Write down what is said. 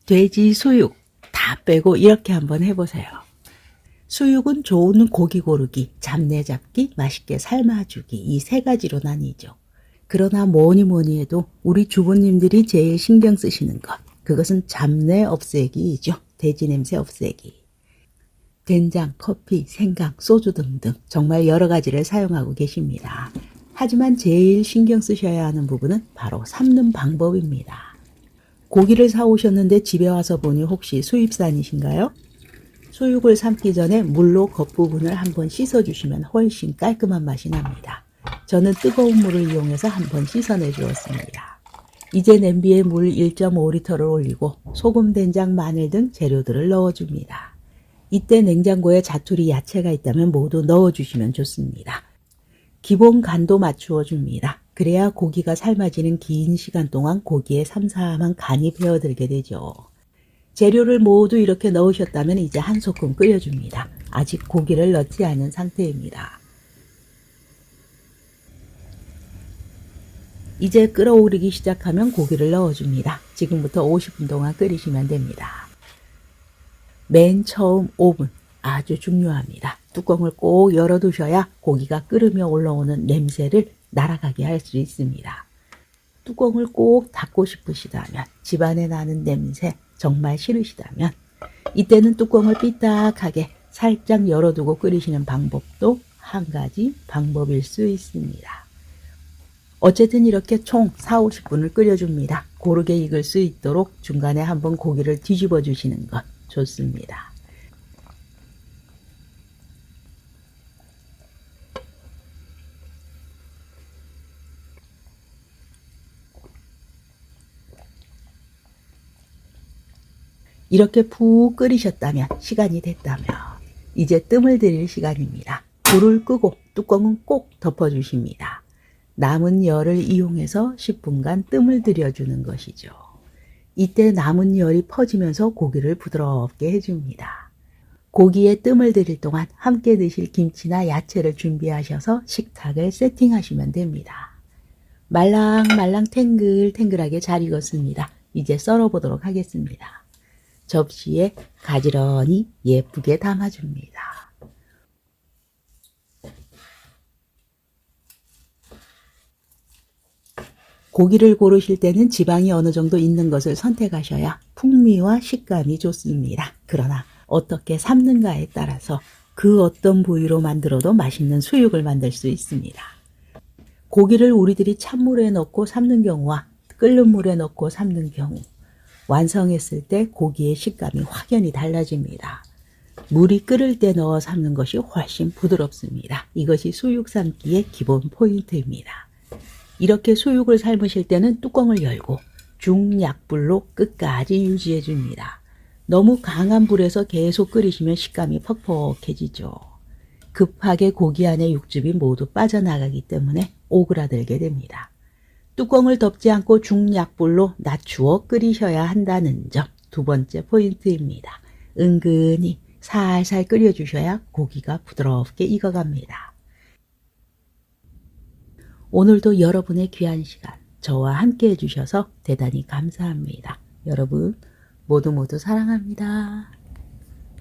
돼지 수육 다 빼고 이렇게 한번 해보세요. 수육은 좋은 고기 고르기, 잡내 잡기, 맛있게 삶아주기 이 세 가지로 나뉘죠. 그러나 뭐니 해도 우리 주부님들이 제일 신경 쓰시는 것, 그것은 잡내 없애기이죠. 돼지 냄새 없애기. 된장, 커피, 생강, 소주 등등 정말 여러 가지를 사용하고 계십니다. 하지만 제일 신경 쓰셔야 하는 부분은 바로 삶는 방법입니다. 고기를 사오셨는데 집에 와서 보니 혹시 수입산이신가요? 수육을 삶기 전에 물로 겉부분을 한번 씻어주시면 훨씬 깔끔한 맛이 납니다. 저는 뜨거운 물을 이용해서 한번 씻어내 주었습니다. 이제 냄비에 물 1.5리터를 올리고 소금, 된장, 마늘 등 재료들을 넣어줍니다. 이때 냉장고에 자투리 야채가 있다면 모두 넣어주시면 좋습니다. 기본 간도 맞추어 줍니다. 그래야 고기가 삶아지는 긴 시간 동안 고기에 삼삼한 간이 배어들게 되죠. 재료를 모두 이렇게 넣으셨다면 이제 한 소끔 끓여줍니다. 아직 고기를 넣지 않은 상태입니다. 이제 끓어오르기 시작하면 고기를 넣어줍니다. 지금부터 50분 동안 끓이시면 됩니다. 맨 처음 5분 아주 중요합니다. 뚜껑을 꼭 열어두셔야 고기가 끓으며 올라오는 냄새를 날아가게 할 수 있습니다. 뚜껑을 꼭 닫고 싶으시다면, 집안에 나는 냄새 정말 싫으시다면 이때는 뚜껑을 삐딱하게 살짝 열어두고 끓이시는 방법도 한 가지 방법일 수 있습니다. 어쨌든 이렇게 총 40-50분을 끓여줍니다. 고르게 익을 수 있도록 중간에 한번 고기를 뒤집어 주시는 것 좋습니다. 이렇게 푹 끓이셨다면, 시간이 됐다면 이제 뜸을 들일 시간입니다. 불을 끄고 뚜껑은 꼭 덮어주십니다. 남은 열을 이용해서 10분간 뜸을 들여주는 것이죠. 이때 남은 열이 퍼지면서 고기를 부드럽게 해줍니다. 고기에 뜸을 들일 동안 함께 드실 김치나 야채를 준비하셔서 식탁을 세팅하시면 됩니다. 말랑말랑 탱글탱글하게 잘 익었습니다. 이제 썰어보도록 하겠습니다. 접시에 가지런히 예쁘게 담아줍니다. 고기를 고르실 때는 지방이 어느 정도 있는 것을 선택하셔야 풍미와 식감이 좋습니다. 그러나 어떻게 삶는가에 따라서 그 어떤 부위로 만들어도 맛있는 수육을 만들 수 있습니다. 고기를 우리들이 찬물에 넣고 삶는 경우와 끓는 물에 넣고 삶는 경우, 완성했을 때 고기의 식감이 확연히 달라집니다. 물이 끓을 때 넣어 삶는 것이 훨씬 부드럽습니다. 이것이 수육 삶기의 기본 포인트입니다. 이렇게 수육을 삶으실 때는 뚜껑을 열고 중약불로 끝까지 유지해 줍니다. 너무 강한 불에서 계속 끓이시면 식감이 퍽퍽해지죠. 급하게 고기 안에 육즙이 모두 빠져나가기 때문에 오그라들게 됩니다. 뚜껑을 덮지 않고 중약불로 낮추어 끓이셔야 한다는 점, 두 번째 포인트입니다. 은근히 살살 끓여주셔야 고기가 부드럽게 익어갑니다. 오늘도 여러분의 귀한 시간 저와 함께 해주셔서 대단히 감사합니다. 여러분 모두 사랑합니다.